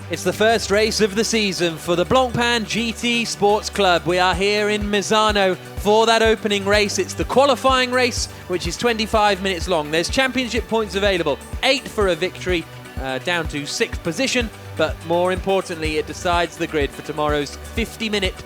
It's the first race of the season for the Blancpain GT Sports Club. We are here in Misano for that opening race. It's the qualifying race, which is 25 minutes long. There's championship points available, 8 for a victory, down to 6th position. But more importantly, it decides the grid for tomorrow's 50-minute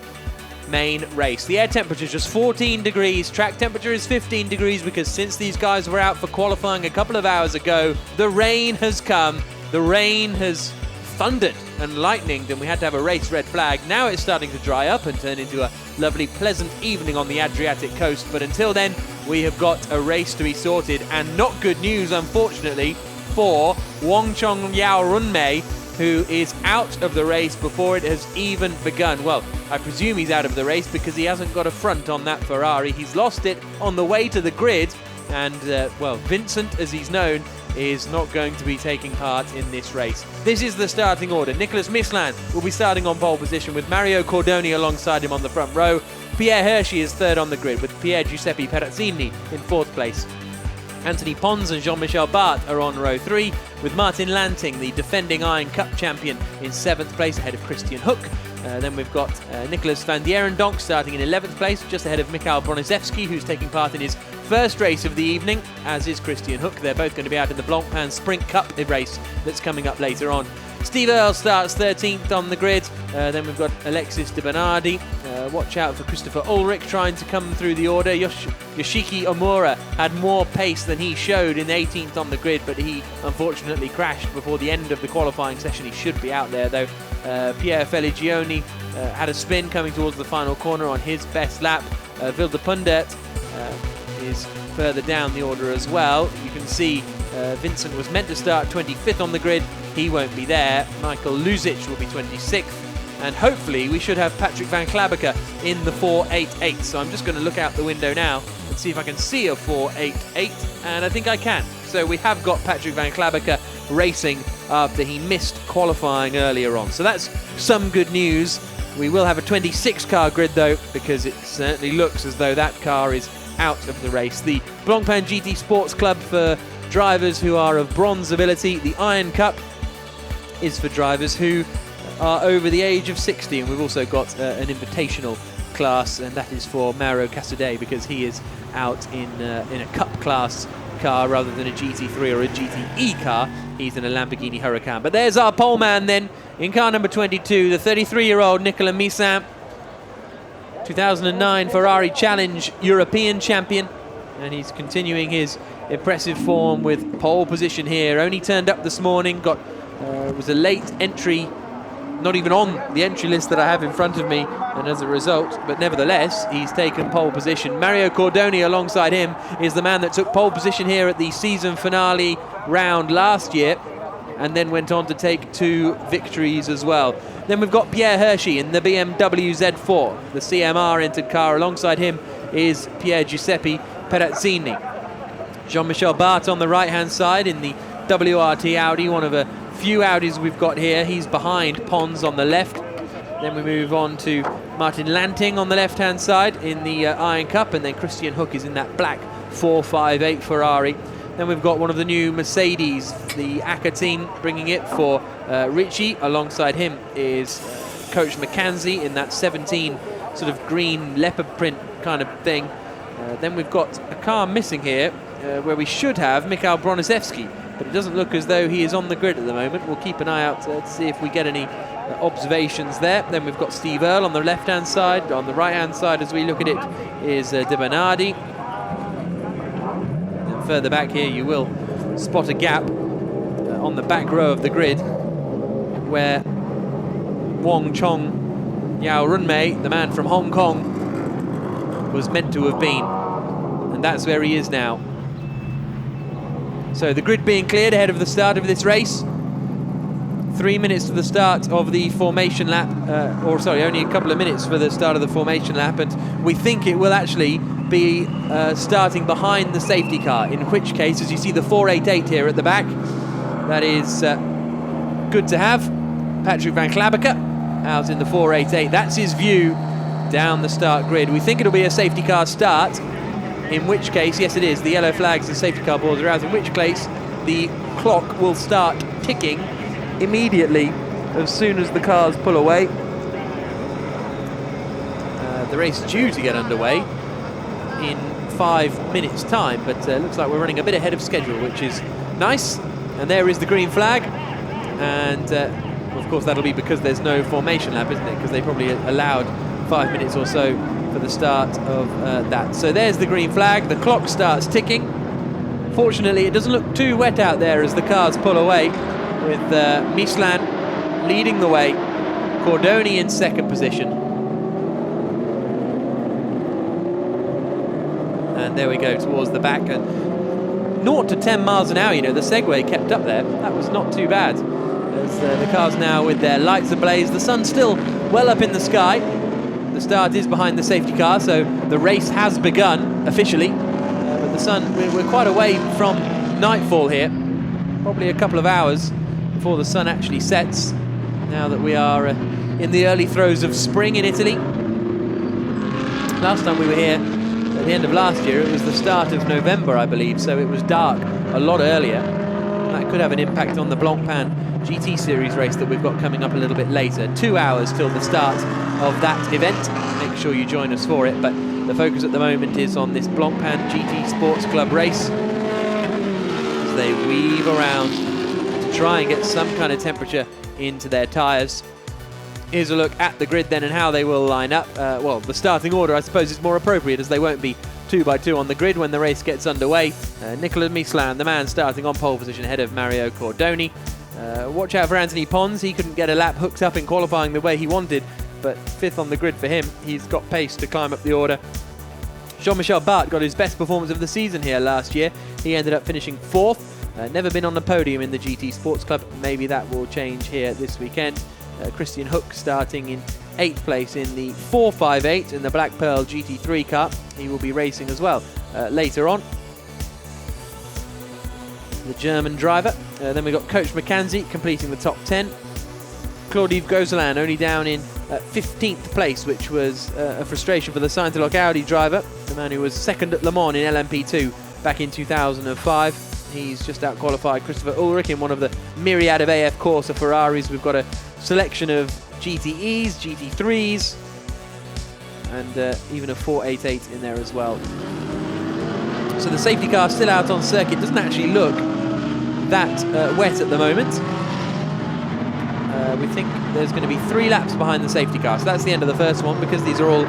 main race. The air temperature is just 14 degrees. Track temperature is 15 degrees because since these guys were out for qualifying a couple of hours ago, the rain has come. The rain has thundered and lightninged, and we had to have a race red flag. Now it's starting to dry up and turn into a lovely, pleasant evening on the Adriatic coast. But until then, we have got a race to be sorted, and not good news, unfortunately, for Wong-Chong Yao Runmei, who is out of the race before it has even begun. Well, I presume he's out of the race because he hasn't got a front on that Ferrari. He's lost it on the way to the grid, and, well, Vincent, as he's known, is not going to be taking part in this race. This is the starting order. Nicolas Mislan will be starting on pole position with Mario Cordoni alongside him on the front row. Pierre Hershey is third on the grid with Pier Giuseppe Perazzini in 4th place. Anthony Pons and Jean-Michel Bart are on row 3, with Martin Lanting, the defending Iron Cup champion, in 7th place ahead of Christian Hook. Then we've got Nicolas van Dierendonck starting in 11th place, just ahead of Mikhail Broniszewski, who's taking part in his first race of the evening, as is Christian Hook. They're both going to be out in the Blancpain Sprint Cup race that's coming up later on. Steve Earle starts 13th on the grid. Then we've got Alexis de Bernardi. Watch out for Christopher Ulrich trying to come through the order. Yoshiki Omura had more pace than he showed in 18th on the grid, but he unfortunately crashed before the end of the qualifying session. He should be out there though. Pierre Feligioni had a spin coming towards the final corner on his best lap. Vilde Pundert is further down the order as well. You can see Vincent was meant to start 25th on the grid. He won't be there. Michael Luzic will be 26th. And hopefully we should have Patrick van Klabbeke in the 488. So I'm just going to look out the window now and see if I can see a 488. And I think I can. So we have got Patrick van Klabbeke racing after he missed qualifying earlier on. So that's some good news. We will have a 26 car grid though, because it certainly looks as though that car is out of the race. The Blancpain GT Sports Club for drivers who are of bronze ability. The Iron Cup is for drivers who are over the age of 60, and we've also got an invitational class, and that is for Mauro Cassaday because he is out in a cup class car rather than a GT3 or a GTE car. He's in a Lamborghini Huracan. But there's our pole man then in car number 22, the 33-year-old Nicolas Mislan, 2009 Ferrari Challenge European champion, and he's continuing his impressive form with pole position here. Only turned up this morning, was a late entry, not even on the entry list that I have in front of me, and as a result, but nevertheless, he's taken pole position. Mario Cordoni alongside him is the man that took pole position here at the season finale round last year, and then went on to take 2 victories as well. Then we've got Pierre Hershey in the BMW Z4, the CMR entered car. Alongside him is Pier Giuseppe Perazzini. Jean-Michel Bart on the right-hand side in the WRT Audi, one of a few Audis we've got here. He's behind Pons on the left. Then we move on to Martin Lanting on the left-hand side in the Iron Cup, and then Christian Hook is in that black 458 Ferrari. Then we've got one of the new Mercedes, the ACA team, bringing it for Ritchie. Alongside him is Coach McKenzie in that 17 sort of green leopard print kind of thing. Then we've got a car missing here where we should have Mikhail Broniszewski, but it doesn't look as though he is on the grid at the moment. We'll keep an eye out to see if we get any observations there. Then we've got Steve Earle on the left-hand side. On the right-hand side, as we look at it, is De Bernardi. And further back here, you will spot a gap on the back row of the grid where Wong-Chong Yao Runmei, the man from Hong Kong, was meant to have been. And that's where he is now. So the grid being cleared ahead of the start of this race. 3 minutes to the start of the formation lap, only a couple of minutes for the start of the formation lap, and we think it will actually be starting behind the safety car, in which case, as you see the 488 here at the back, that is good to have. Patrick van Klabbeke out in the 488. That's his view down the start grid. We think it'll be a safety car start, in which case, yes it is, the yellow flags and safety car boards are out, in which case the clock will start ticking immediately as soon as the cars pull away. The race is due to get underway in 5 minutes time, but looks like we're running a bit ahead of schedule, which is nice. And there is the green flag, and of course that'll be because there's no formation lap, isn't it? Because they probably allowed 5 minutes or so for the start of that. So there's the green flag, the clock starts ticking. Fortunately, it doesn't look too wet out there as the cars pull away, with Michelin leading the way, Cordoni in second position. And there we go towards the back, and 0 to 10 miles an hour, you know, the Segway kept up there. That was not too bad. As the cars now with their lights ablaze, the sun's still well up in the sky. The start is behind the safety car, so the race has begun officially. But the sun, we're quite away from nightfall here. Probably a couple of hours before the sun actually sets, now that we are in the early throes of spring in Italy. Last time we were here, at the end of last year, it was the start of November, I believe, so it was dark a lot earlier. That could have an impact on the Blancpain GT Series race that we've got coming up a little bit later. 2 hours till the start of that event. Make sure you join us for it, but the focus at the moment is on this Blancpain GT Sports Club race as they weave around to try and get some kind of temperature into their tyres. Here's a look at the grid then and how they will line up. Well, the starting order, I suppose, is more appropriate as they won't be 2 by 2 on the grid when the race gets underway. Nicolas Michelin, the man starting on pole position ahead of Mario Cordoni. Watch out for Anthony Pons. He couldn't get a lap hooked up in qualifying the way he wanted, but 5th on the grid for him. He's got pace to climb up the order. Jean-Michel Bart got his best performance of the season here last year. He ended up finishing 4th. Never been on the podium in the GT Sports Club. Maybe that will change here this weekend. Christian Hook starting in 8th place in the 458 in the Black Pearl GT3 car. He will be racing as well later on. The German driver. Then we've got Coach McKenzie completing the top 10. Claude-Yves Gozlan only down in 15th place, which was a frustration for the Saint-Loc Audi driver, the man who was 2nd at Le Mans in LMP2 back in 2005. He's just out-qualified Christopher Ulrich in one of the myriad of AF Corsa Ferraris. We've got a selection of GTEs, GT3s, and even a 488 in there as well. So the safety car still out on circuit. Doesn't actually look that wet at the moment. We think there's going to be 3 laps behind the safety car. So that's the end of the first one. Because these are all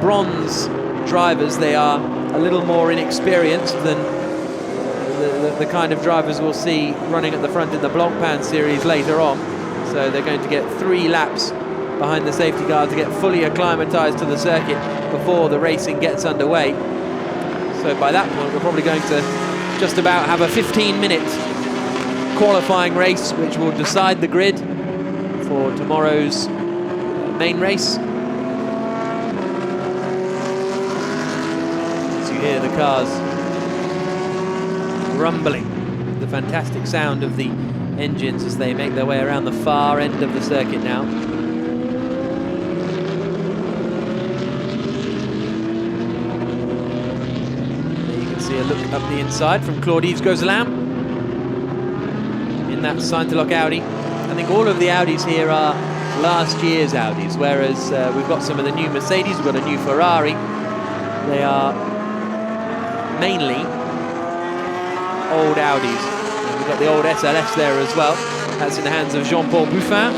bronze drivers, they are a little more inexperienced than the kind of drivers we'll see running at the front in the Blancpain series later on. So they're going to get 3 laps behind the safety car to get fully acclimatized to the circuit before the racing gets underway. So by that point, we're probably going to just about have a 15-minute qualifying race, which will decide the grid for tomorrow's main race. So you hear the cars rumbling, the fantastic sound of the engines as they make their way around the far end of the circuit now. There you can see a look up the inside from Claude-Yves Gozlan in that Saint-Loc Audi. I think all of the Audis here are last year's Audis, whereas we've got some of the new Mercedes, we've got a new Ferrari. They are mainly old Audis. And we've got the old SLS there as well. That's in the hands of Jean-Paul Buffin.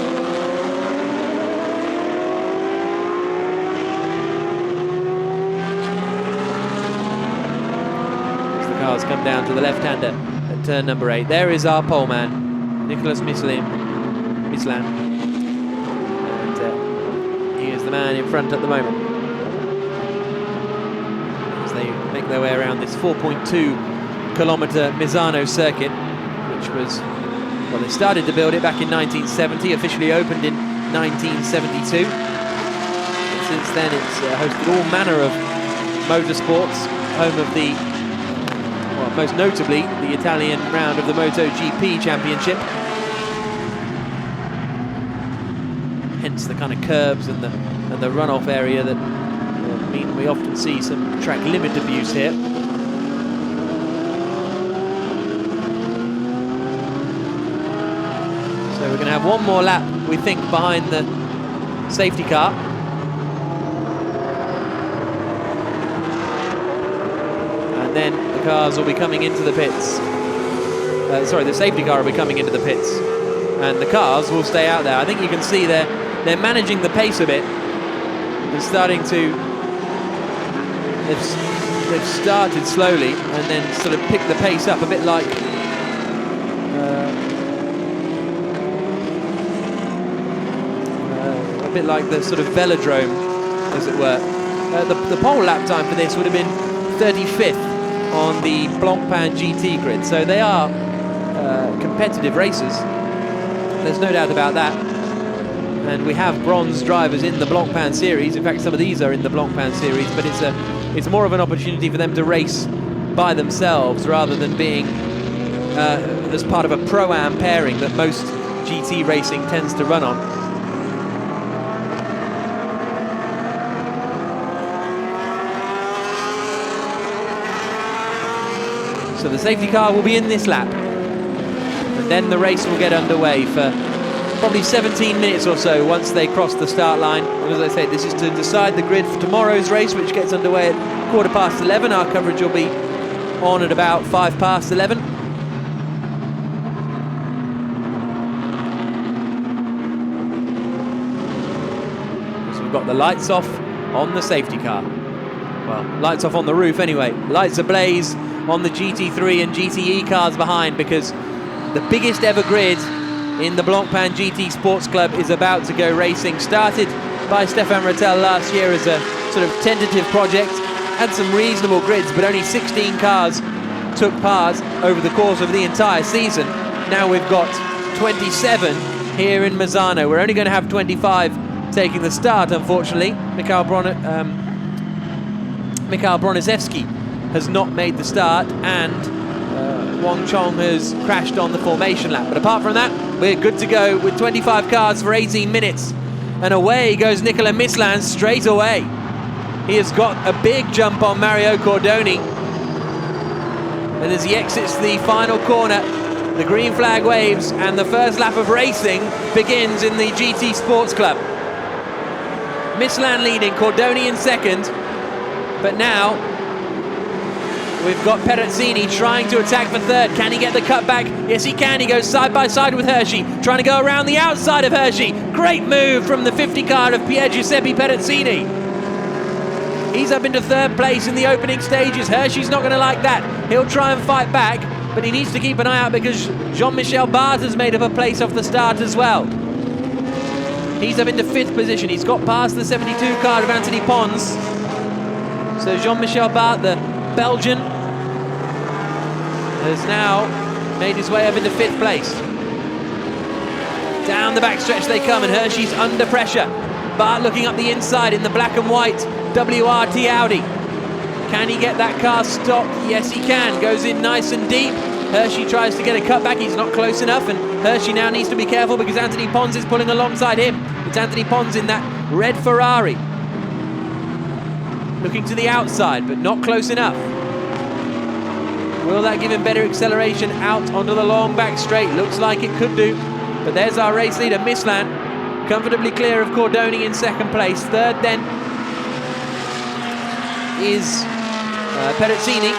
As the cars come down to the left-hander at turn number 8. There is our pole man, Nicolas Michelin. And he is the man in front at the moment. As they make their way around this 4.2-kilometre Misano circuit, which was, well, they started to build it back in 1970, officially opened in 1972. And since then, it's hosted all manner of motorsports, home of the, well, most notably, the Italian round of the MotoGP Championship. Hence the kind of curbs and the runoff area that mean we often see some track limit abuse here. So we're going to have one more lap, we think, behind the safety car. And then the cars will be coming into the pits. Sorry, the safety car will be coming into the pits. And the cars will stay out there. I think you can see they're managing the pace a bit. They're starting to... They've started slowly and then sort of picked the pace up, a bit like the sort of velodrome, as it were. The pole lap time for this would have been 35th on the Blancpain GT grid, so they are competitive racers. There's no doubt about that. And we have bronze drivers in the Blancpain Series. In fact, some of these are in the Blancpain Series, but it's more of an opportunity for them to race by themselves rather than being as part of a Pro-Am pairing that most GT racing tends to run on. So the safety car will be in this lap, and then the race will get underway for probably 17 minutes or so once they cross the start line. And as I say, this is to decide the grid for tomorrow's race, which gets underway at 11:15. Our coverage will be on at about 11:05. So we've got the lights off on the safety car. Well, lights off on the roof anyway. Lights ablaze on the GT3 and GTE cars behind, because the biggest ever grid in the Blancpain GT Sports Club is about to go racing. Started by Stefan Rattel last year as a sort of tentative project. Had some reasonable grids, but only 16 cars took part over the course of the entire season. Now we've got 27 here in Misano. We're only going to have 25 taking the start, unfortunately. Mikhail Broniszewski has not made the start, and Wang Chong has crashed on the formation lap. But apart from that, we're good to go with 25 cars for 18 minutes. And away goes Nicola Mislan straight away. He has got a big jump on Mario Cordoni. And as he exits the final corner, the green flag waves and the first lap of racing begins in the GT Sports Club. Mislan leading, Cordoni in second. But now we've got Perezzini trying to attack for third. Can he get the cutback? Yes, he can. He goes side by side with Hershey, trying to go around the outside of Hershey. Great move from the 50 car of Pier Giuseppe Perezzini. He's up into third place in the opening stages. Hershey's not going to like that. He'll try and fight back, but he needs to keep an eye out because Jean-Michel Barthes has made up a place off the start as well. He's up into fifth position. He's got past the 72 car of Anthony Pons. So Jean-Michel Barthes, the Belgian, has now made his way up into fifth place. Down the backstretch they come, and Hershey's under pressure. Bart looking up the inside in the black and white WRT Audi. Can he get that car stopped? Yes, he can. Goes in nice and deep. Hershey tries to get a cutback. He's not close enough, and Hershey now needs to be careful because Anthony Pons is pulling alongside him. It's Anthony Pons in that red Ferrari. Looking to the outside, but not close enough. Will that give him better acceleration out onto the long back straight? Looks like it could do. But there's our race leader, Mislan, comfortably clear of Cordoni in second place. Third then is Perezzini.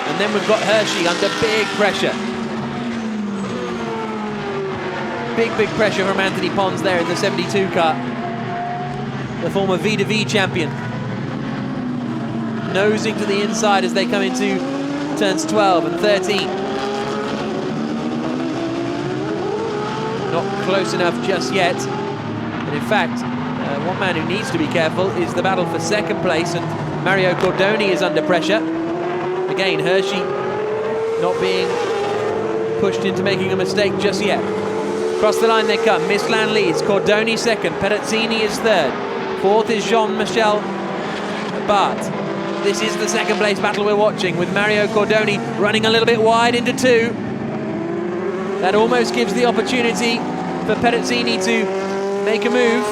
And then we've got Hershey under big pressure. Big pressure from Anthony Pons there in the 72 car. The former V2V champion. Nosing to the inside as they come into turns 12 and 13. Not close enough just yet. And in fact, one man who needs to be careful is the battle for second place, and Mario Cordoni is under pressure. Again, Hershey not being pushed into making a mistake just yet. Across the line they come. Mislan leads, Cordoni second, Perezzini is third. Fourth is Jean-Michel Barthes. This is the second place battle we're watching, with Mario Cordoni running a little bit wide into two. That almost gives the opportunity for Perezzini to make a move.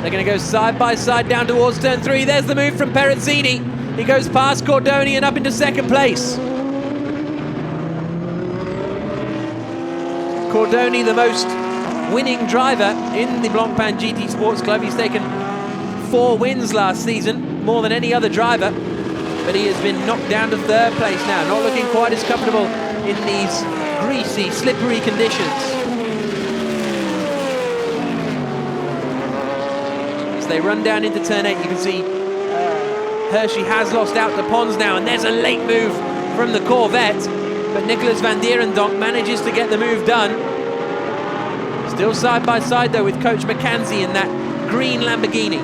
They're going to go side by side down towards turn 3. There's the move from Perezzini. He goes past Cordoni and up into second place. Cordoni, the most winning driver in the Blancpain GT Sports Club. He's taken 4 wins last season, more than any other driver, but he has been knocked down to 3rd place now, not looking quite as comfortable in these greasy, slippery conditions. As they run down into turn 8, you can see Hershey has lost out to Pons now, and there's a late move from the Corvette, but Nicolas van Dierendonck manages to get the move done. Still side by side though with Coach McKenzie in that green Lamborghini.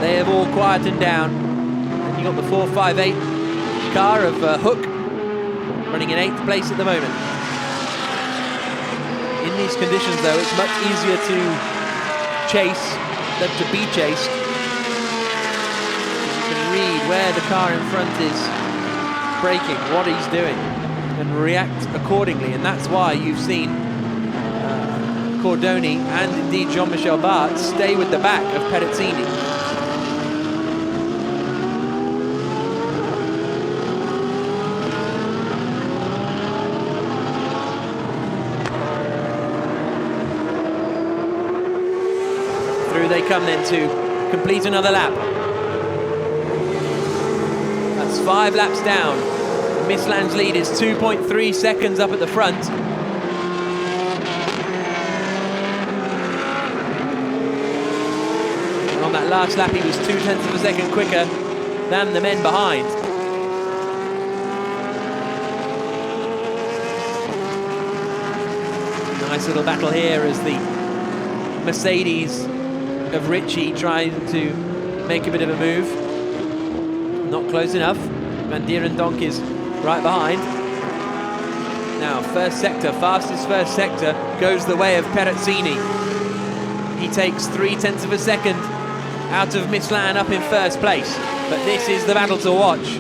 They have all quietened down. And you got the 458 car of Hook running in 8th place at the moment. In these conditions though, it's much easier to chase than to be chased. You can read where the car in front is braking, what he's doing, and react accordingly. And that's why you've seen Cordoni and indeed Jean-Michel Bart stay with the back of Perezzini. Through they come then to complete another lap. That's 5 laps down. Michelin's lead is 2.3 seconds up at the front. And on that last lap, he was 0.2 of a second quicker than the men behind. Nice little battle here as the Mercedes of Ritchie trying to make a bit of a move. Not close enough. Van Dierendonck is right behind. Now, first sector, fastest first sector, goes the way of Perezzini. He takes 0.3 of a second out of Michelin up in first place. But this is the battle to watch.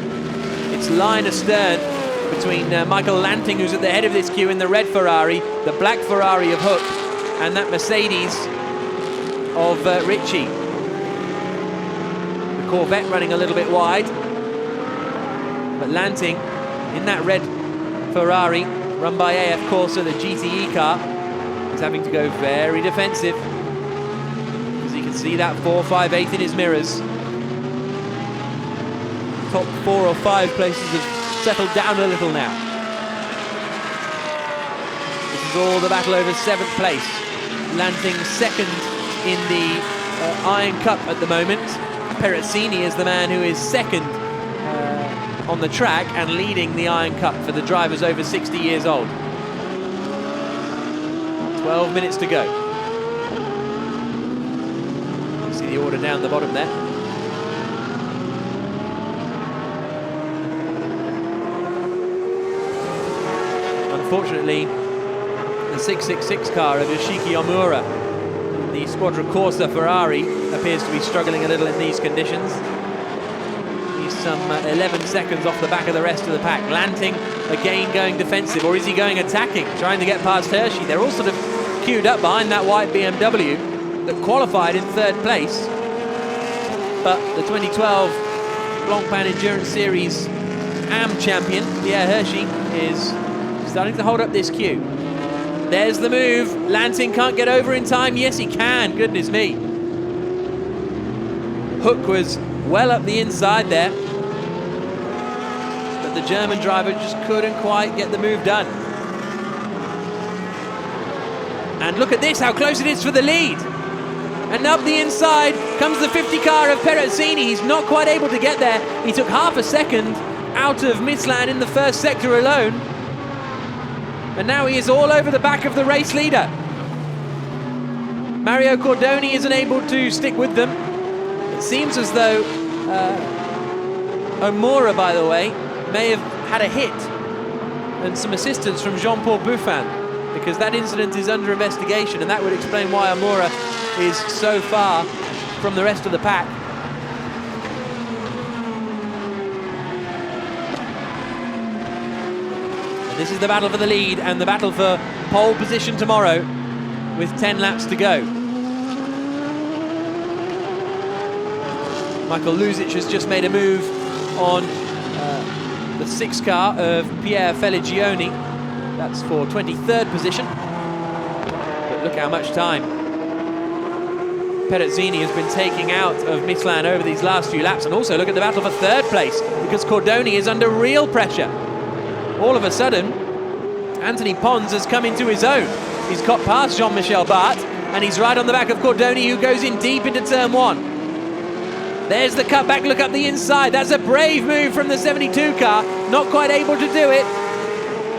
It's line astern between Michael Lanting, who's at the head of this queue in the red Ferrari, the black Ferrari of Hook, and that Mercedes of Ritchie. The Corvette running a little bit wide, but Lanting in that red Ferrari run by AF Corsa, the GTE car, is having to go very defensive, because you can see that 4.58 in his mirrors. Top 4 or 5 places have settled down a little now. This is all the battle over 7th place. Lanting second in the Iron Cup at the moment. Perezzini is the man who is second on the track and leading the Iron Cup for the drivers over 60 years old. 12 minutes to go. You see the order down the bottom there. Unfortunately, the 666 car of Yoshiki Omura, the Squadra Corsa Ferrari, appears to be struggling a little in these conditions. He's some 11 seconds off the back of the rest of the pack. Lanting again going defensive, or is he going attacking, trying to get past Hershey? They're all sort of queued up behind that white BMW that qualified in 3rd place. But the 2012 Blancpain Endurance Series AM champion, Pierre Hershey, is starting to hold up this queue. There's the move. Lanting can't get over in time. Yes, he can. Goodness me. Hook was well up the inside there, but the German driver just couldn't quite get the move done. And look at this, how close it is for the lead. And up the inside comes the 50 car of Perezzini. He's not quite able to get there. He took half a second out of Michelin in the first sector alone. And now he is all over the back of the race leader. Mario Cordoni isn't able to stick with them. It seems as though Omura, by the way, may have had a hit and some assistance from Jean-Paul Buffin, because that incident is under investigation, and that would explain why Omura is so far from the rest of the pack. This is the battle for the lead and the battle for pole position tomorrow, with 10 laps to go. Michael Luzic has just made a move on the 6 car of Pierre Felicioni. That's for 23rd position. But look how much time Perezzini has been taking out of Mislan over these last few laps. And also look at the battle for third place, because Cordoni is under real pressure. All of a sudden, Anthony Pons has come into his own. He's got past Jean-Michel Bart, and he's right on the back of Cordoni, who goes in deep into turn 1. There's the cutback, look up the inside. That's a brave move from the 72 car, not quite able to do it.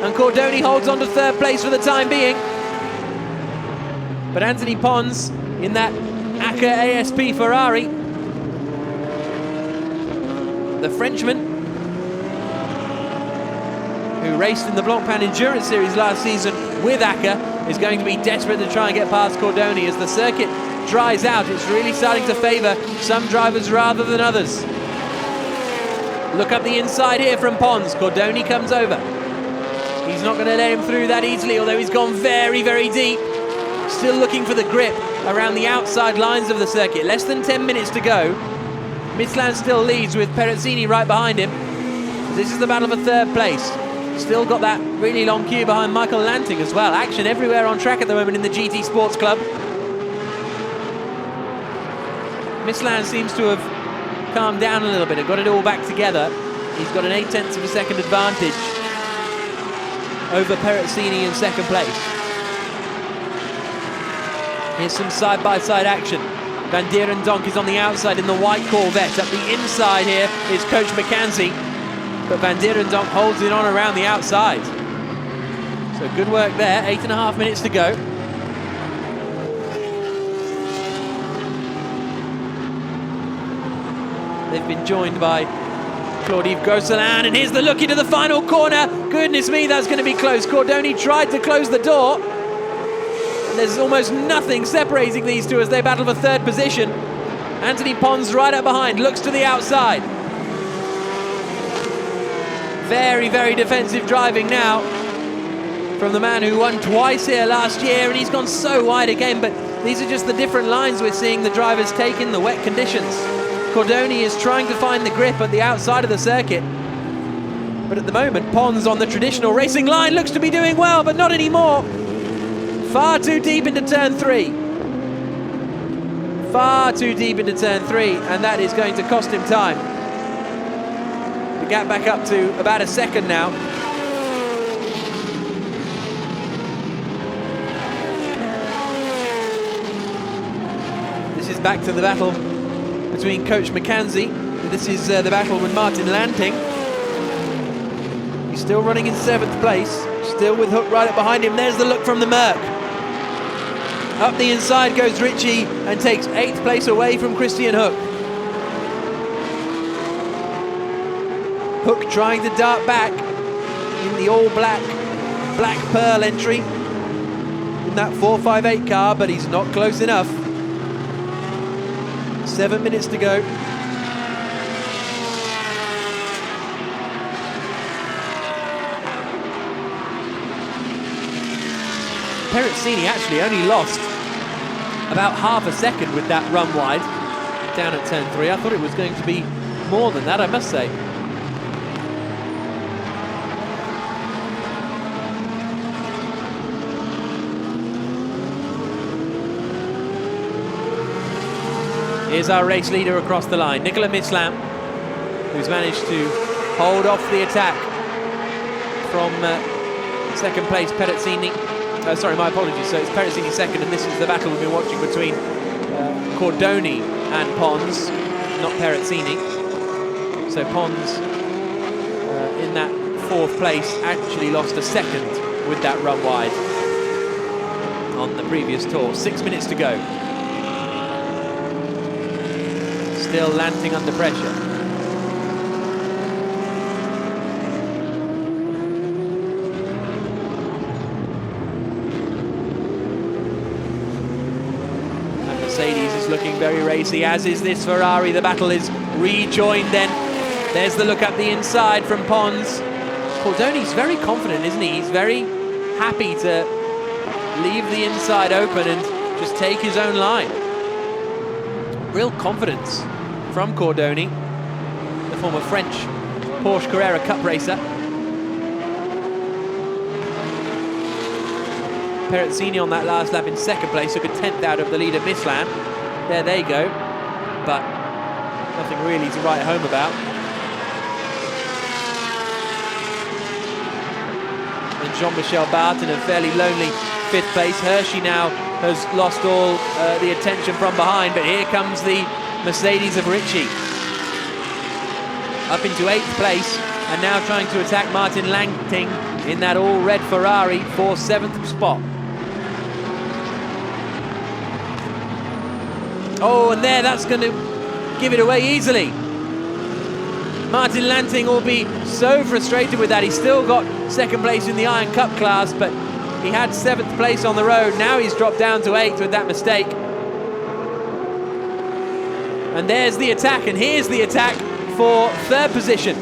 And Cordoni holds on to third place for the time being. But Anthony Pons in that ACA ASP Ferrari, the Frenchman who raced in the Blancpain Endurance Series last season with ACA, is going to be desperate to try and get past Cordoni. As the circuit dries out, it's really starting to favour some drivers rather than others. Look up the inside here from Pons. Cordoni comes over. He's not going to let him through that easily, although he's gone very, very deep. Still looking for the grip around the outside lines of the circuit. Less than 10 minutes to go. Mislan still leads with Perezzini right behind him. This is the battle for third place. Still got that really long queue behind Michael Lanting as well. Action everywhere on track at the moment in the GT Sports Club. Mislan seems to have calmed down a little bit and got it all back together. He's got an 0.8 of a second advantage over Perezzini in second place. Here's some side-by-side action. Van Dierendonck is on the outside in the white Corvette. Up the inside here is Coach McKenzie. But Van Dierendonck holds it on around the outside. So good work there, 8.5 minutes to go. They've been joined by Claude-Yves Grosselin, and here's the look into the final corner. Goodness me, that's going to be close. Cordoni tried to close the door. And there's almost nothing separating these two as they battle for third position. Anthony Pons right up behind, looks to the outside. Very, very defensive driving now from the man who won twice here last year, and he's gone so wide again, but these are just the different lines we're seeing the drivers take in the wet conditions. Cordoni is trying to find the grip at the outside of the circuit, but at the moment Pons on the traditional racing line looks to be doing well, but not anymore. Far too deep into turn 3. Far too deep into turn 3, and that is going to cost him time. The gap back up to about a second now. This is back to the battle between Coach McKenzie. This is the battle with Martin Lanting. He's still running in 7th place, still with Hook right up behind him. There's the look from the Merc. Up the inside goes Ritchie and takes 8th place away from Christian Hook. Hook trying to dart back in the all-black Black Pearl entry in that 458 car, but he's not close enough. 7 minutes to go. Perezzini actually only lost about half a second with that run wide down at turn 3. I thought it was going to be more than that, I must say. Here's our race leader across the line, Nicolas Mislan, who's managed to hold off the attack from second place Perezzini. Sorry, my apologies. So it's Perezzini second, and this is the battle we've been watching between Cordoni and Pons, not Perezzini. So Pons, in that 4th place, actually lost a second with that run wide on the previous tour. 6 minutes to go. Still Lanting under pressure. And Mercedes is looking very racy, as is this Ferrari. The battle is rejoined then. There's the look up the inside from Pons. Cordoni's very confident, isn't he? He's very happy to leave the inside open and just take his own line. Real confidence from Cordoni, the former French Porsche Carrera Cup racer. Perezzini on that last lap in second place, took a 10th out of the leader Mislan. There they go, but nothing really to write home about. And Jean-Michel Bart in a fairly lonely 5th place. Hershey now has lost all the attention from behind, but here comes the Mercedes of Ricci. Up into 8th place, and now trying to attack Martin Lanting in that all-red Ferrari for 7th spot. Oh, and there, that's going to give it away easily. Martin Lanting will be so frustrated with that. He's still got 2nd place in the Iron Cup class, but he had 7th place on the road. Now he's dropped down to 8th with that mistake. And there's the attack, and here's the attack for 3rd position.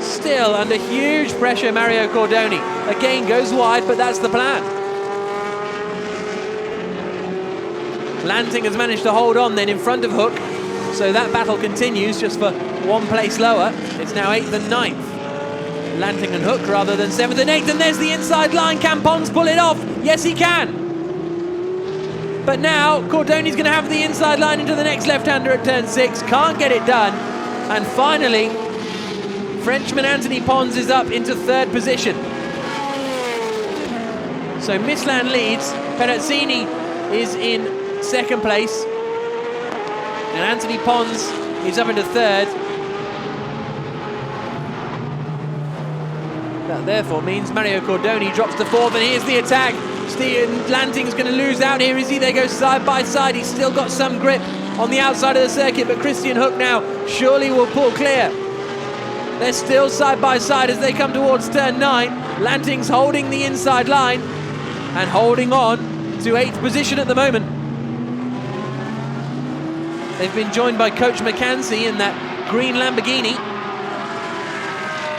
Still under huge pressure, Mario Cordoni. Again, goes wide, but that's the plan. Lanting has managed to hold on then in front of Hook, so that battle continues just for 1 place lower. It's now 8th and 9th. Lanting and Hook rather than 7th and 8th, and there's the inside line. Can Pons pull it off? Yes, he can. But now Cordoni's going to have the inside line into the next left-hander at turn 6. Can't get it done. And finally, Frenchman Anthony Pons is up into 3rd position. So Mislan leads. Perezzini is in 2nd place. And Anthony Pons is up into 3rd. That therefore means Mario Cordoni drops to 4th, and here's the attack. Lanting's going to lose out here, is he? They go side by side. He's still got some grip on the outside of the circuit, but Christian Hook now surely will pull clear. They're still side by side as they come towards turn 9. Lanting's holding the inside line and holding on to 8th position at the moment. They've been joined by Coach McCancy in that green Lamborghini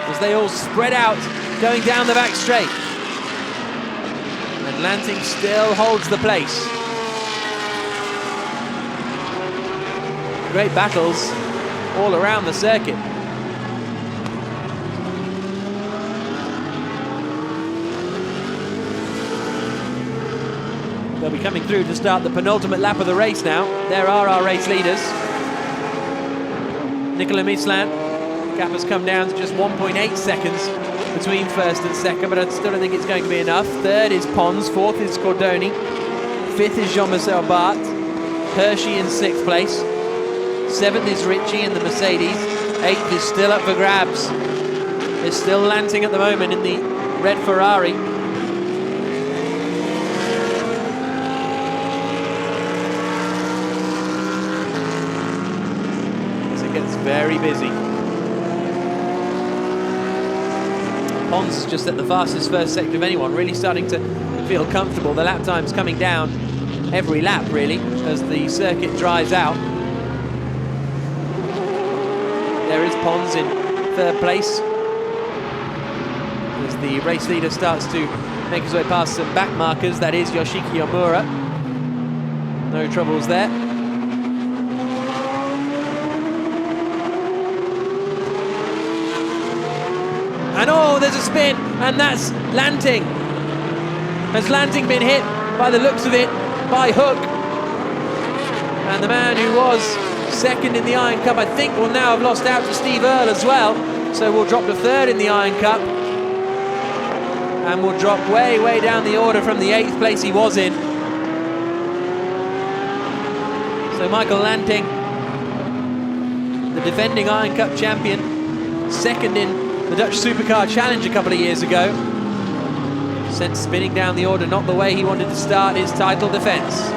as they all spread out going down the back straight. And Lanting still holds the place. Great battles all around the circuit. They'll be coming through to start the penultimate lap of the race now. There are our race leaders. Nicolas Mislan. Gap has come down to just 1.8 seconds between 1st and 2nd, but I still don't think it's going to be enough. 3rd is Pons, 4th is Cordoni, 5th is Jean-Michel Bart, Hershey in 6th place, 7th is Ricci in the Mercedes, 8th is still up for grabs. There's still Lanting at the moment in the red Ferrari. As it gets very busy. Pons is just at the fastest first sector of anyone, really starting to feel comfortable. The lap time's coming down every lap, really, as the circuit dries out. There is Pons in 3rd place, as the race leader starts to make his way past some back markers. That is Yoshiki Omura. No troubles there. And oh, there's a spin, and that's Lanting. Has Lanting been hit, by the looks of it, by Hook? And the man who was 2nd in the Iron Cup, I think, will now have lost out to Steve Earle as well. So we'll drop to 3rd in the Iron Cup. And we'll drop way, way down the order from the 8th place he was in. So Michael Lanting, the defending Iron Cup champion, 2nd in the Dutch Supercar Challenge a couple of years ago, sent spinning down the order, not the way he wanted to start his title defence.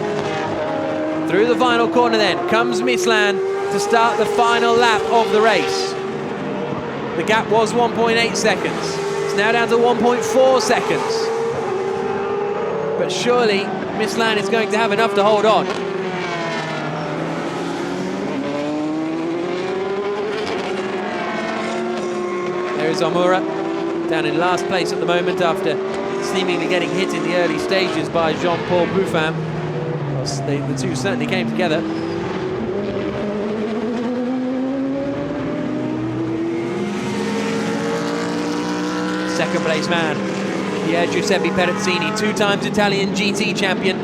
Through the final corner then comes Mislan to start the final lap of the race. The gap was 1.8 seconds. It's now down to 1.4 seconds. But surely Mislan is going to have enough to hold on. There is Omura, down in last place at the moment after seemingly getting hit in the early stages by Jean-Paul Buffin. The two certainly came together. Second place man, Giuseppe Perezzini, 2 times Italian GT champion,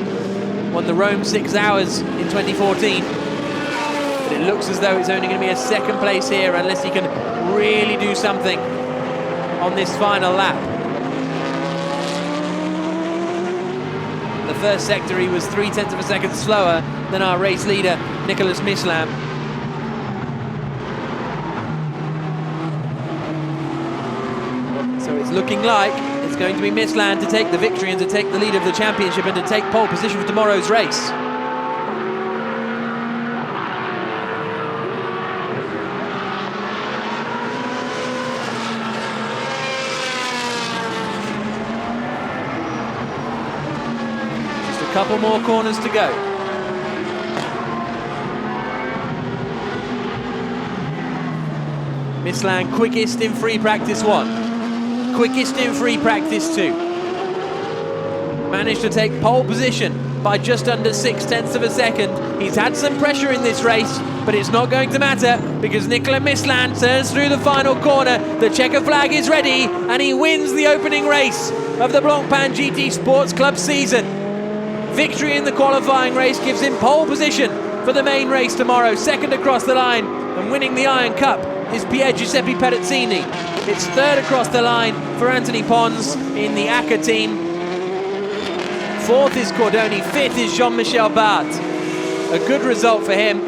won the Rome 6 Hours in 2014. But it looks as though it's only going to be a second place here unless he can really do something on this final lap. The first sector he was 0.3 of a second slower than our race leader Nicolas Mislan. So it's looking like it's going to be Mislan to take the victory and to take the lead of the championship and to take pole position for tomorrow's race. Just a couple more corners to go. Mislan quickest in free practice 1, quickest in free practice 2. Managed to take pole position by just under 0.6 of a second. He's had some pressure in this race, but it's not going to matter because Nicolas Mislan turns through the final corner. The checker flag is ready and he wins the opening race of the Blancpain GT Sports Club season. Victory in the qualifying race gives him pole position for the main race tomorrow. Second across the line and winning the Iron Cup is Giuseppe Perezzini. It's third across the line for Anthony Pons in the ACA team. Fourth is Cordoni, fifth is Jean-Michel Bart. A good result for him,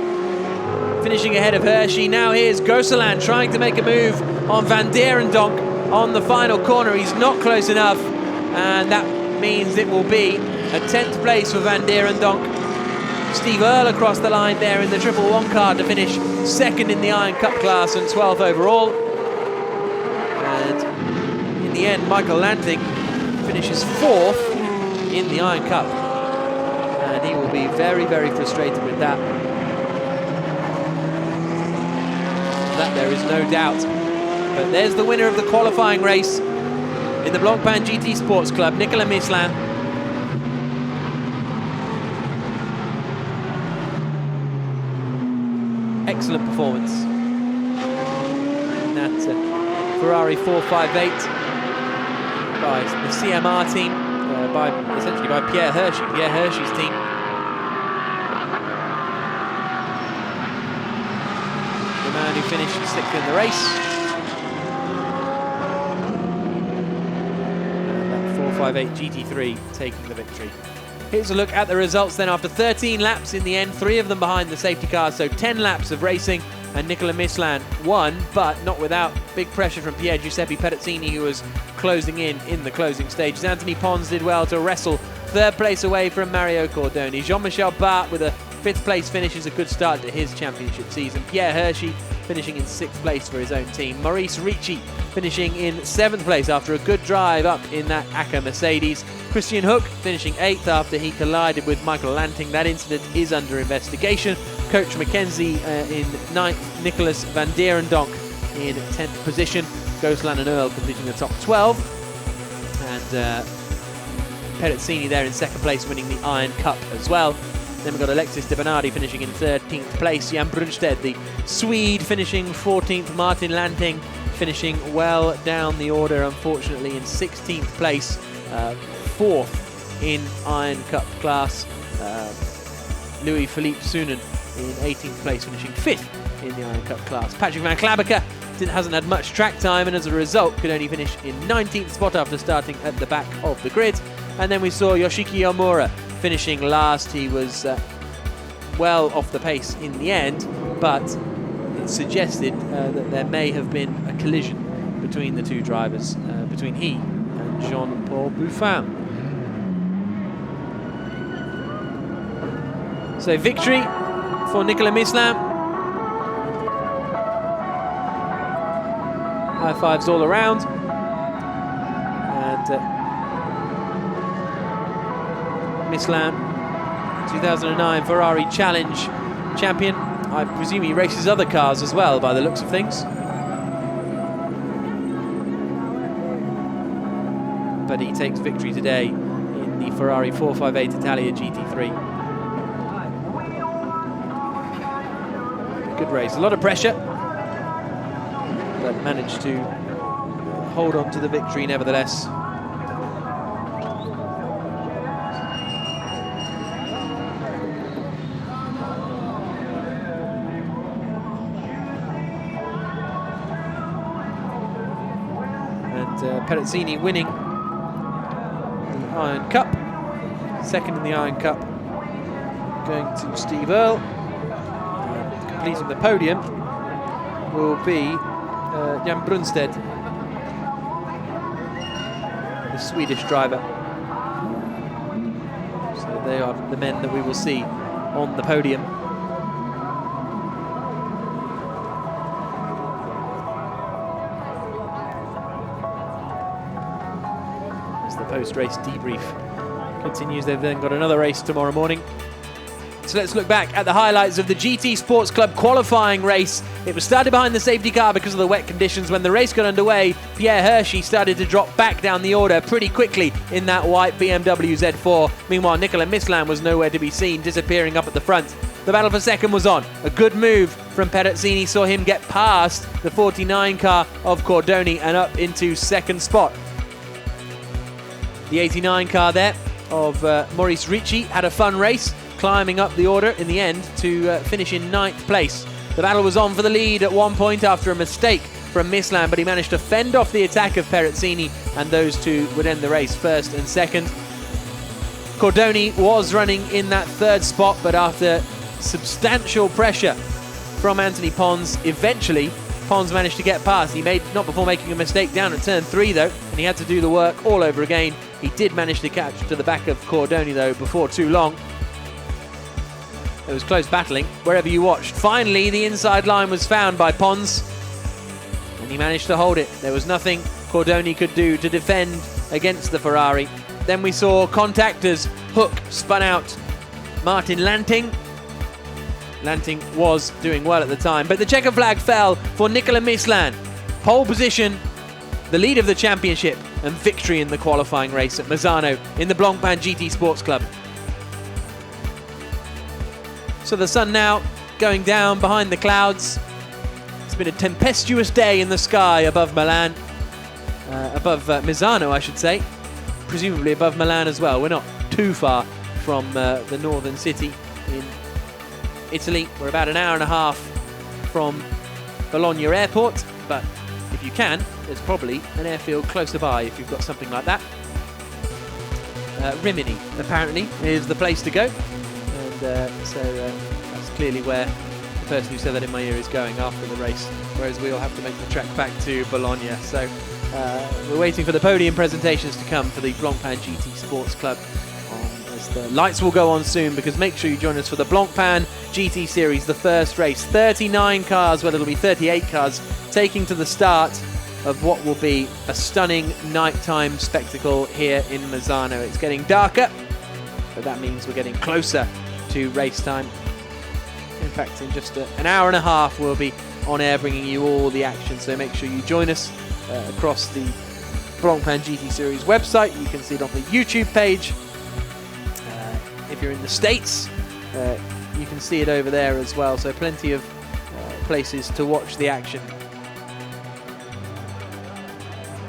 finishing ahead of Hershey. Now here's Gosselin trying to make a move on Van Dierendonck on the final corner. He's not close enough, and that means it will be a 10th place for Van Dierendonck. Steve Earle across the line there in the Triple One car to finish second in the Iron Cup class and 12th overall. And in the end, Michael Lanting finishes 4th in the Iron Cup. And he will be very, very frustrated with that. That there is no doubt. But there's the winner of the qualifying race in the Blancpain GT Sports Club, Nicolas Mislan. Excellent performance in that Ferrari 458 by the CMR team, essentially by Pierre Hershey's team. The man who finished 6th in the race. And that 458 GT3 taking the victory. Here's a look at the results then after 13 laps in the end, 3 of them behind the safety cars, so 10 laps of racing, and Nicolas Mislan won, but not without big pressure from Pier Giuseppe Perezzini, who was closing in the closing stages. Anthony Pons did well to wrestle 3rd place away from Mario Cordoni. Jean-Michel Bart with a 5th place finish is a good start to his championship season. Pierre Hershey finishing in 6th place for his own team. Maurice Ricci finishing in 7th place after a good drive up in that ACA Mercedes. Christian Hook finishing 8th after he collided with Michael Lanting. That incident is under investigation. Coach Mackenzie in 9th, Nicolas Van Dierendonck in 10th position. Gosselin and Earle completing the top 12. And Perezzini there in 2nd place, winning the Iron Cup as well. Then we've got Alexis de Bernardi finishing in 13th place. Jan Brunstedt, the Swede, finishing 14th. Martin Lanting finishing well down the order, unfortunately, in 16th place. 4th in Iron Cup class. Louis-Philippe Sunen in 18th place, finishing 5th in the Iron Cup class. Patrick Van Klabbeke hasn't had much track time and as a result could only finish in 19th spot after starting at the back of the grid. And then we saw Yoshiki Omura finishing last. He was well off the pace in the end, but it suggested that there may have been a collision between the two drivers, between he and Jean-Paul Buffin. So victory for Nicolas Mislan. High fives all around. And Mislan, 2009 Ferrari Challenge champion. I presume he races other cars as well by the looks of things. But he takes victory today in the Ferrari 458 Italia GT3. Good race, a lot of pressure, but managed to hold on to the victory nevertheless. Perezzini winning the Iron Cup. Second in the Iron Cup going to Steve Earle. Completing the podium will be Jan Brunstedt, the Swedish driver. So they are the men that we will see on the podium. As the post-race debrief continues, they've then got another race tomorrow morning. So let's look back at the highlights of the GT Sports Club qualifying race. It was started behind the safety car because of the wet conditions. When the race got underway, Pierre Hershey started to drop back down the order pretty quickly in that white BMW Z4. Meanwhile, Nicolas Mislan was nowhere to be seen, disappearing up at the front. The battle for second was on. A good move from Perezzini saw him get past the 49 car of Cordoni and up into second spot. The 89 car there of Maurice Ricci had a fun race, climbing up the order in the end to finish in 9th place. The battle was on for the lead at one point after a mistake from Mislan, but he managed to fend off the attack of Perezzini, and those two would end the race first and second. Cordoni was running in that third spot, but after substantial pressure from Anthony Pons, eventually Pons managed to get past. He made, not before making a mistake down at turn 3 though, and he had to do the work all over again. He did manage to catch to the back of Cordoni though before too long. It was close battling wherever you watched. Finally, the inside line was found by Pons, and he managed to hold it. There was nothing Cordoni could do to defend against the Ferrari. Then we saw contact as Hook spun out Martin Lanting. Lanting was doing well at the time, but the checker flag fell for Nicolas Mislan. Pole position, the lead of the championship, and victory in the qualifying race at Misano in the Blancpain GT Sports Club. So the sun now going down behind the clouds. It's been a tempestuous day in the sky above Milan, above Misano, I should say. Presumably above Milan as well. We're not too far from the northern city in Italy. We're about an hour and a half from Bologna Airport, but if you can, there's probably an airfield closer by if you've got something like that. Rimini, apparently, is the place to go. So that's clearly where the person who said that in my ear is going after the race, whereas we'll have to make the trek back to Bologna. So we're waiting for the podium presentations to come for the Blancpain GT Sports Club. As the lights will go on soon, because make sure you join us for the Blancpain GT Series, the first race. 39 cars, well, it'll be 38 cars, taking to the start of what will be a stunning nighttime spectacle here in Misano. It's getting darker, but that means we're getting closer to race time. In fact, in just an hour and a half we'll be on air bringing you all the action, so make sure you join us across the Blancpain GT Series website. You can see it on the YouTube page. If you're in the States, you can see it over there as well, so plenty of places to watch the action.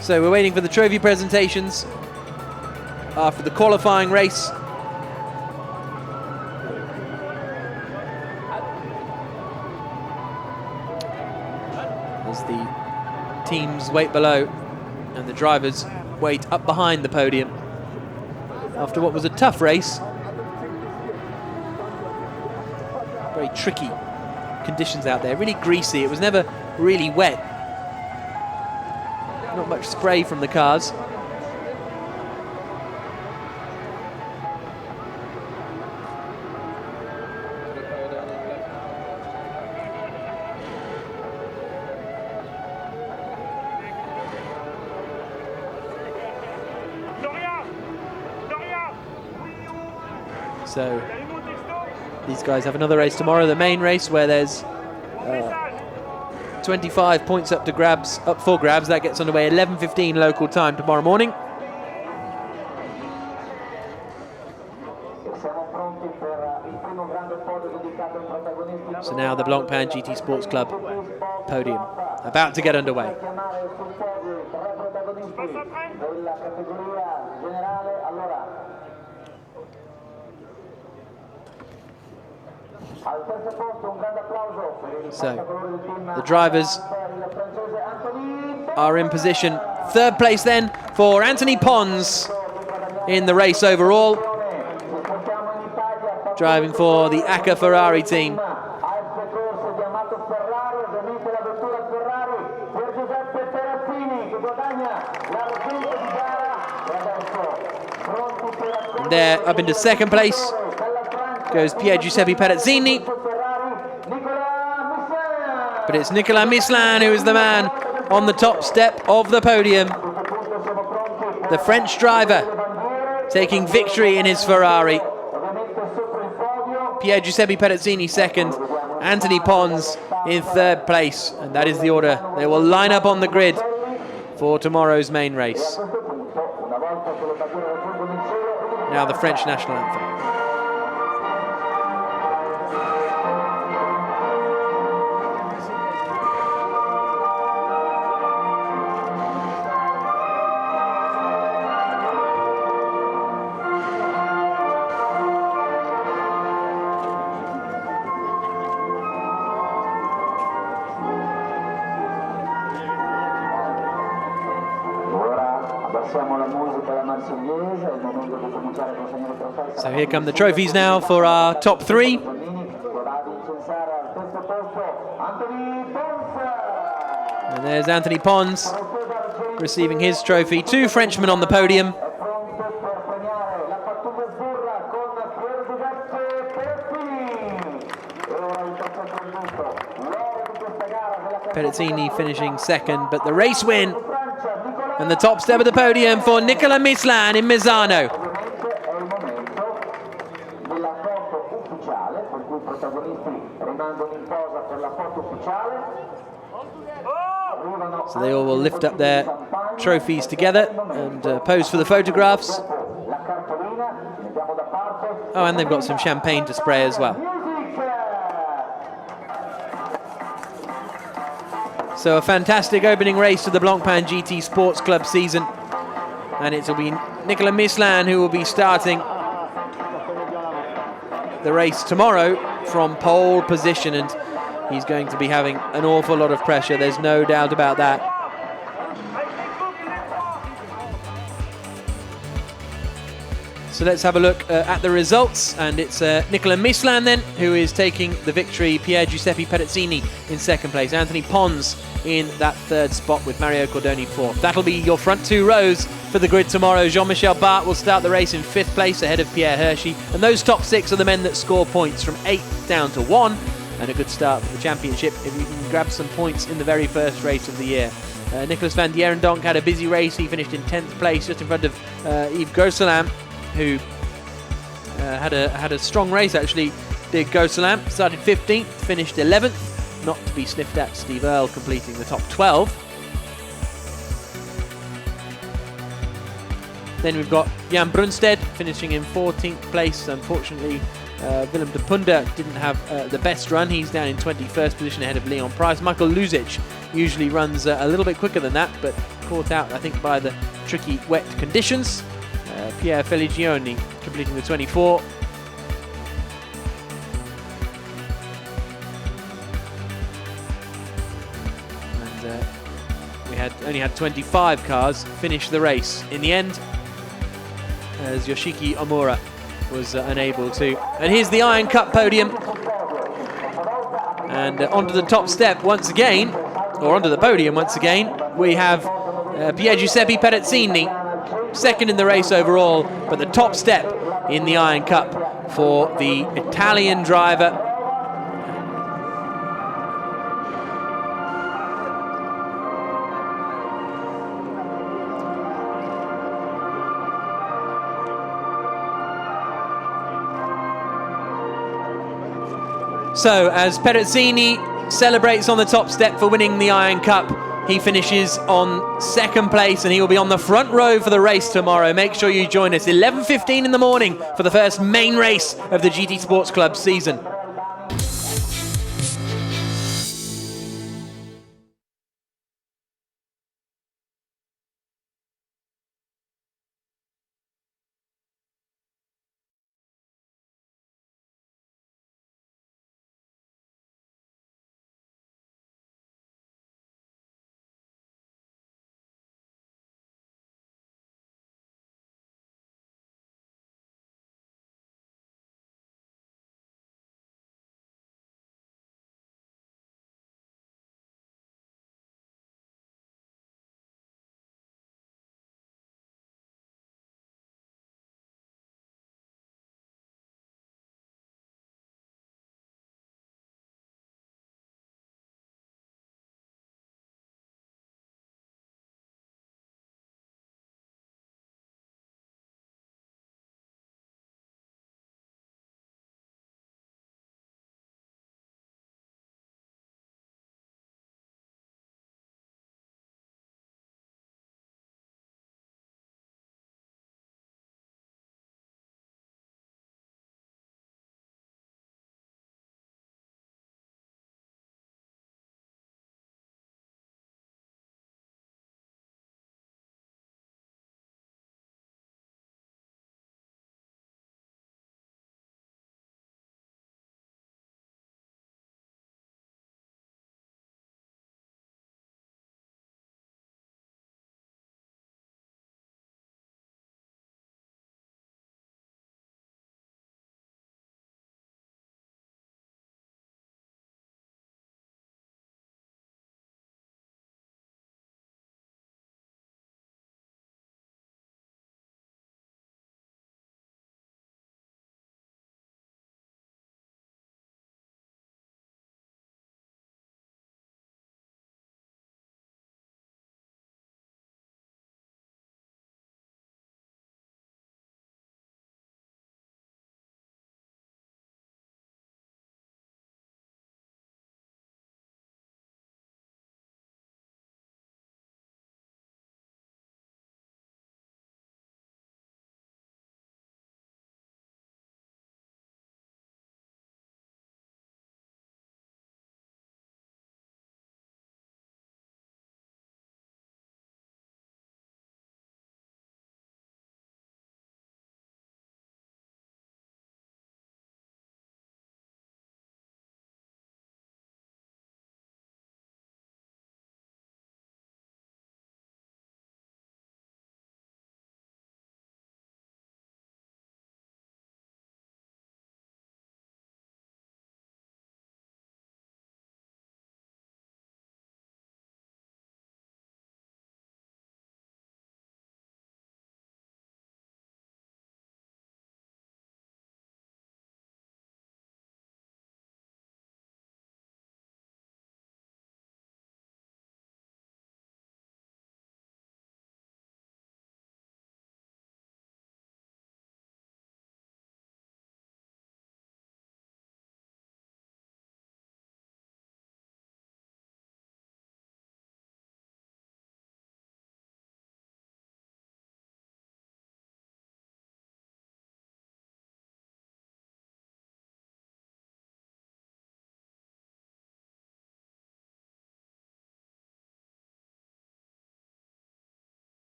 So we're waiting for the trophy presentations after the qualifying race. As the teams wait below and the drivers wait up behind the podium after what was a tough race. Very tricky conditions out there, really greasy. It was never really wet. Not much spray from the cars. So these guys have another race tomorrow, the main race, where there's 25 points up for grabs. That gets underway 11:15 local time tomorrow morning. So now the Blancpain GT Sports Club podium about to get underway. So the drivers are in position Third place then for Anthony Pons in the race overall, driving for the ACA Ferrari team. And there, up into second place, goes Pier Giuseppe Perezzini. But it's Nicolas Mislan who is the man on the top step of the podium. The French driver taking victory in his Ferrari. Pier Giuseppe Perezzini second, Anthony Pons in third place. And that is the order they will line up on the grid for tomorrow's main race. Now the French national anthem. So here come the trophies now for our top three. And there's Anthony Pons receiving his trophy. Two Frenchmen on the podium. Perezzini finishing second, but the race win and the top step of the podium for Nicolas Mislan in Misano. So they all will lift up their trophies together and pose for the photographs. Oh, and they've got some champagne to spray as well. So a fantastic opening race to the Blancpain GT Sports Club season. And it will be Nicolas Mislan who will be starting the race tomorrow from pole position, and he's going to be having an awful lot of pressure, there's no doubt about that. So let's have a look at the results, and it's Nicolas Mislan then who is taking the victory, Pier Giuseppe Perezzini in second place, Anthony Pons in that third spot with Mario Cordoni fourth. That'll be your front two rows for the grid tomorrow. Jean-Michel Bart will start the race in fifth place ahead of Pierre Hershey, and those top six are the men that score points from 8 down to 1, and a good start for the championship if you can grab some points in the very first race of the year. Nicolas van Dierendonck had a busy race. He finished in 10th place, just in front of Yves Gosselin, who had a strong race actually. Did Gosselin, started 15th, finished 11th, not to be sniffed at. Steve Earle completing the top 12. Then we've got Jan Brunstedt finishing in 14th place. Unfortunately, Willem de Punder didn't have the best run. He's down in 21st position ahead of Leon Price. Michael Luzic usually runs a little bit quicker than that, but caught out, I think, by the tricky wet conditions. Pierre Feligioni completing the 24. And we only had 25 cars finish the race in the end, as Yoshiki Omura was unable to. And here's the Iron Cup podium. And onto the top step once again, or onto the podium once again, we have Pier Giuseppe Perezzini, second in the race overall, but the top step in the Iron Cup for the Italian driver. So as Perezzini celebrates on the top step for winning the Iron Cup, he finishes on second place, and he will be on the front row for the race tomorrow. Make sure you join us 11:15 in the morning for the first main race of the GT Sports Club season.